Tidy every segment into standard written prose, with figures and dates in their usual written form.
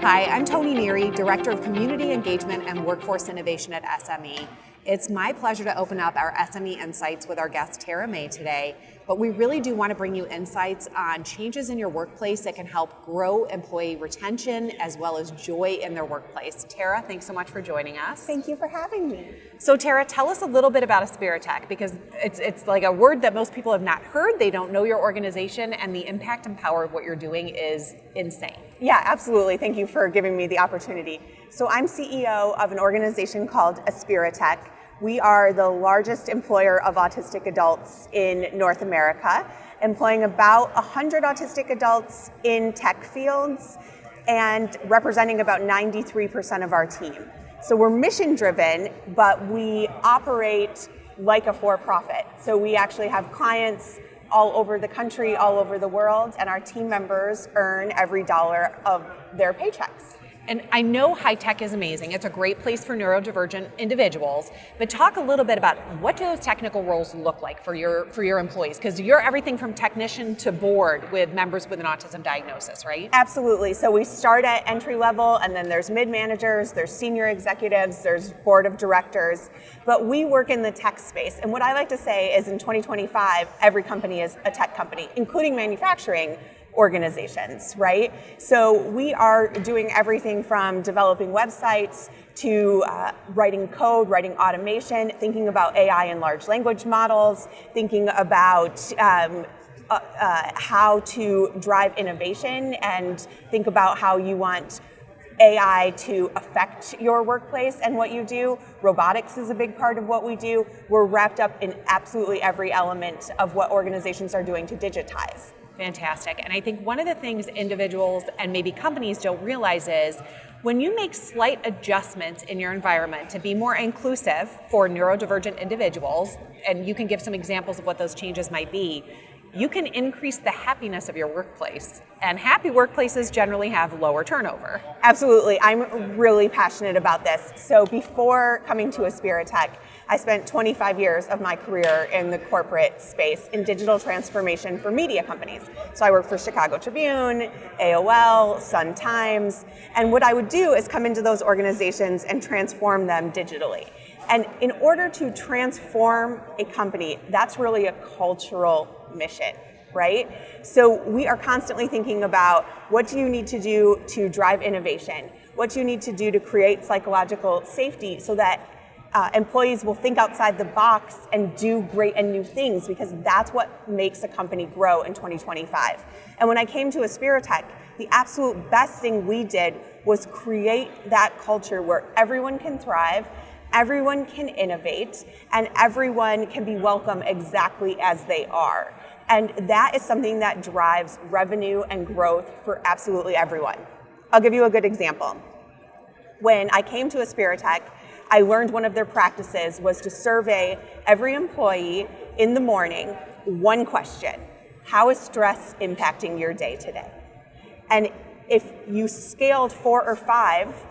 Hi, I'm Toni Neary, Director of Community Engagement and Workforce Innovation at SME. It's my pleasure to open up our SME Insights with our guest Tara May today, but we really do want to bring you insights on changes in your workplace that can help grow employee retention as well as joy in their workplace. Tara, thanks so much for joining us. Thank you for having me. So Tara, tell us a little bit about Aspiritech, because it's like a word that most people have not heard. They don't know your organization, and the impact and power of what you're doing is insane. Yeah, absolutely. Thank you for giving me the opportunity. So I'm CEO of an organization called Aspiritech. We are the largest employer of autistic adults in North America, employing about 100 autistic adults in tech fields and representing about 93% of our team. So we're mission driven, but we operate like a for-profit. So we actually have clients all over the country, all over the world, and our team members earn every dollar of their paychecks. And I know high tech is amazing. It's a great place for neurodivergent individuals, but talk a little bit about what do those technical roles look like for your employees? Because you're everything from technician to board with members with an autism diagnosis, right? Absolutely. So we start at entry level, and then there's mid-managers, there's senior executives, there's board of directors, but we work in the tech space. And what I like to say is in 2025, every company is a tech company, including manufacturing organizations, right? So we are doing everything from developing websites to writing code, writing automation, thinking about AI and large language models, thinking about how to drive innovation and think about how you want AI to affect your workplace and what you do. Robotics is a big part of what we do. We're wrapped up in absolutely every element of what organizations are doing to digitize. Fantastic. And I think one of the things individuals and maybe companies don't realize is when you make slight adjustments in your environment to be more inclusive for neurodivergent individuals, and you can give some examples of what those changes might be, you can increase the happiness of your workplace. And happy workplaces generally have lower turnover. Absolutely. I'm really passionate about this. So before coming to Aspiritech, I spent 25 years of my career in the corporate space in digital transformation for media companies. So I worked for Chicago Tribune, AOL, Sun Times, and what I would do is come into those organizations and transform them digitally. And in order to transform a company, that's really a cultural mission, right? So we are constantly thinking about what do you need to do to drive innovation? What do you need to do to create psychological safety so that employees will think outside the box and do great and new things, because that's what makes a company grow in 2025. And when I came to Aspiritech, the absolute best thing we did was create that culture where everyone can thrive, everyone can innovate, and everyone can be welcome exactly as they are. And that is something that drives revenue and growth for absolutely everyone. I'll give you a good example. When I came to Aspiritech, I learned one of their practices was to survey every employee in the morning one question: how is stress impacting your day today? And if you scaled 4 or 5,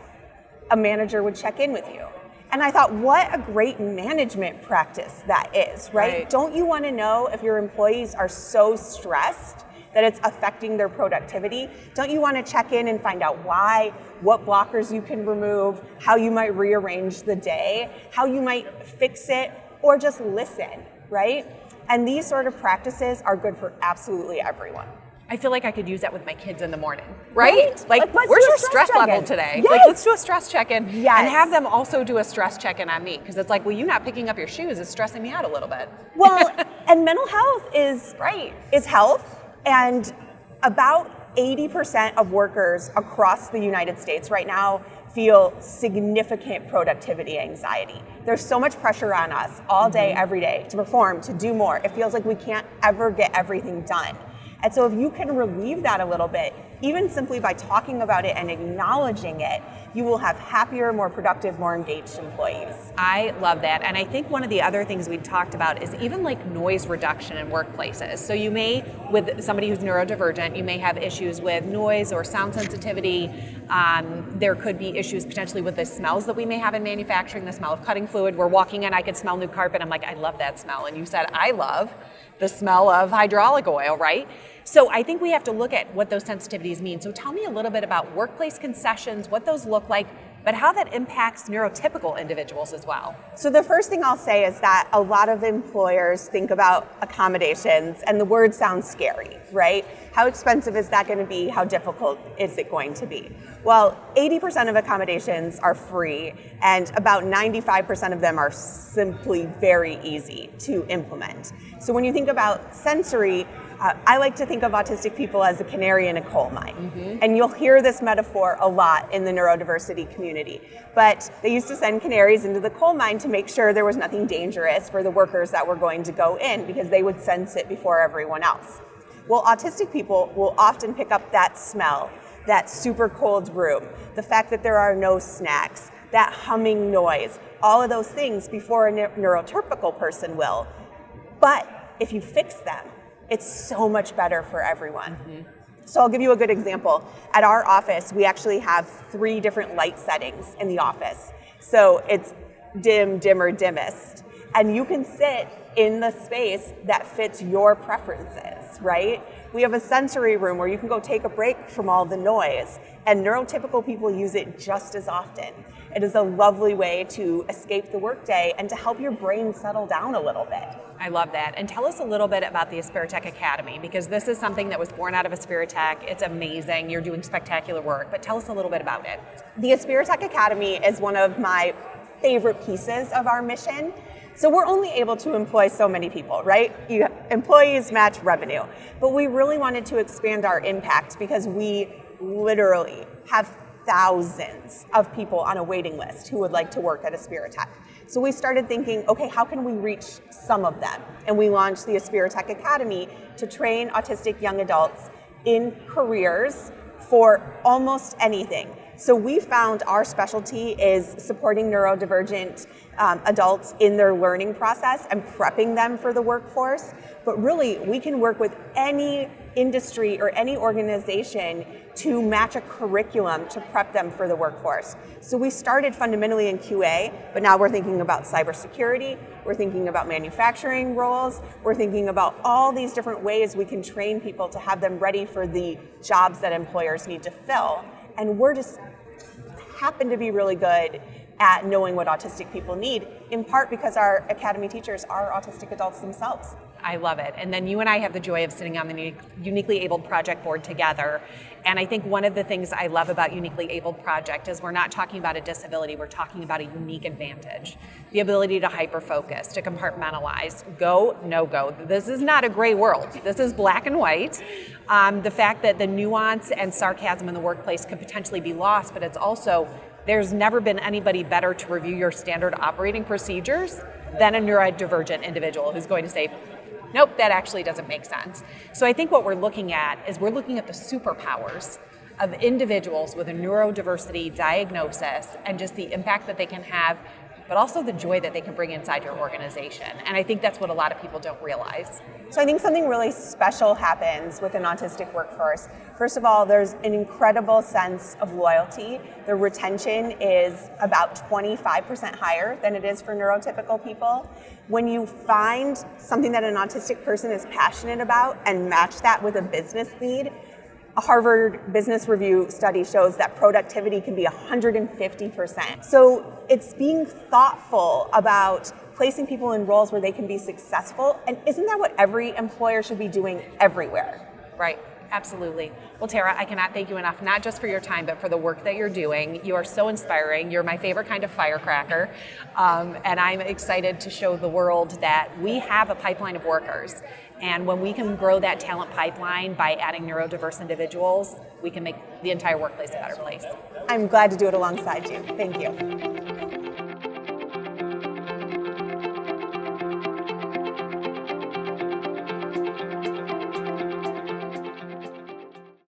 a manager would check in with you. And I thought, what a great management practice that is, right? Don't you want to know if your employees are so stressed that it's affecting their productivity? Don't you want to check in and find out why, what blockers you can remove, how you might rearrange the day, how you might fix it, or just listen, right? And these sort of practices are good for absolutely everyone. I feel like I could use that with my kids in the morning, right? Like where's your stress level today? Yes. Like, let's do a stress check-in and have them also do a stress check-in on me, because it's like, well, you not picking up your shoes is stressing me out a little bit. Well, and mental health is health, and about 80% of workers across the United States right now feel significant productivity anxiety. There's so much pressure on us all day, every day to perform, to do more. It feels like we can't ever get everything done. And so if you can relieve that a little bit, even simply by talking about it and acknowledging it, you will have happier, more productive, more engaged employees. I love that. And I think one of the other things we talked about is even like noise reduction in workplaces. So you may, with somebody who's neurodivergent, you may have issues with noise or sound sensitivity. There could be issues potentially with the smells that we may have in manufacturing, the smell of cutting fluid. We're walking in, I could smell new carpet. I'm like, I love that smell. And you said, I love the smell of hydraulic oil, right? So I think we have to look at what those sensitivities mean. So tell me a little bit about workplace concessions, what those look like, but how that impacts neurotypical individuals as well. So the first thing I'll say is that a lot of employers think about accommodations, and the word sounds scary, right? How expensive is that going to be? How difficult is it going to be? Well, 80% of accommodations are free, and about 95% of them are simply very easy to implement. So when you think about sensory, I like to think of autistic people as a canary in a coal mine. And you'll hear this metaphor a lot in the neurodiversity community. But they used to send canaries into the coal mine to make sure there was nothing dangerous for the workers that were going to go in, because they would sense it before everyone else. Well, autistic people will often pick up that smell, that super cold room, the fact that there are no snacks, that humming noise, all of those things before a neurotypical person will. But if you fix them, it's so much better for everyone. So I'll give you a good example. At our office, we actually have 3 different light settings in the office. So it's dim, dimmer, dimmest. And you can sit in the space that fits your preferences, right? We have a sensory room where you can go take a break from all the noise, and neurotypical people use it just as often. It is a lovely way to escape the workday and to help your brain settle down a little bit. I love that. And tell us a little bit about the Aspiritech Academy, because this is something that was born out of Aspiritech. It's amazing. You're doing spectacular work, but tell us a little bit about it. The Aspiritech Academy is one of my favorite pieces of our mission. So we're only able to employ so many people, right? Employees match revenue. But we really wanted to expand our impact because we literally have thousands of people on a waiting list who would like to work at Aspiritech. So we started thinking, okay, how can we reach some of them? And we launched the Aspiritech Academy to train autistic young adults in careers for almost anything. So we found our specialty is supporting neurodivergent adults in their learning process and prepping them for the workforce. But really, we can work with any industry or any organization to match a curriculum to prep them for the workforce. So we started fundamentally in QA, but now we're thinking about cybersecurity, we're thinking about manufacturing roles, we're thinking about all these different ways we can train people to have them ready for the jobs that employers need to fill. And we're just happen to be really good at knowing what autistic people need, in part because our academy teachers are autistic adults themselves. I love it. And then you and I have the joy of sitting on the Uniquely Abled Project board together. And I think one of the things I love about Uniquely Abled Project is we're not talking about a disability, we're talking about a unique advantage. The ability to hyper-focus, to compartmentalize, go, no go. This is not a gray world. This is black and white. The fact that the nuance and sarcasm in the workplace could potentially be lost, but it's also, there's never been anybody better to review your standard operating procedures than a neurodivergent individual who's going to say, nope, that actually doesn't make sense. So I think what we're looking at is we're looking at the superpowers of individuals with a neurodiversity diagnosis and just the impact that they can have, but also the joy that they can bring inside your organization. And I think that's what a lot of people don't realize. So I think something really special happens with an autistic workforce. First of all, there's an incredible sense of loyalty. The retention is about 25% higher than it is for neurotypical people. When you find something that an autistic person is passionate about and match that with a business need, a Harvard Business Review study shows that productivity can be 150%. So it's being thoughtful about placing people in roles where they can be successful. And isn't that what every employer should be doing everywhere? Right. Absolutely. Well, Tara, I cannot thank you enough, not just for your time, but for the work that you're doing. You are so inspiring. You're my favorite kind of firecracker. And I'm excited to show the world that we have a pipeline of workers. And when we can grow that talent pipeline by adding neurodiverse individuals, we can make the entire workplace a better place. I'm glad to do it alongside you. Thank you.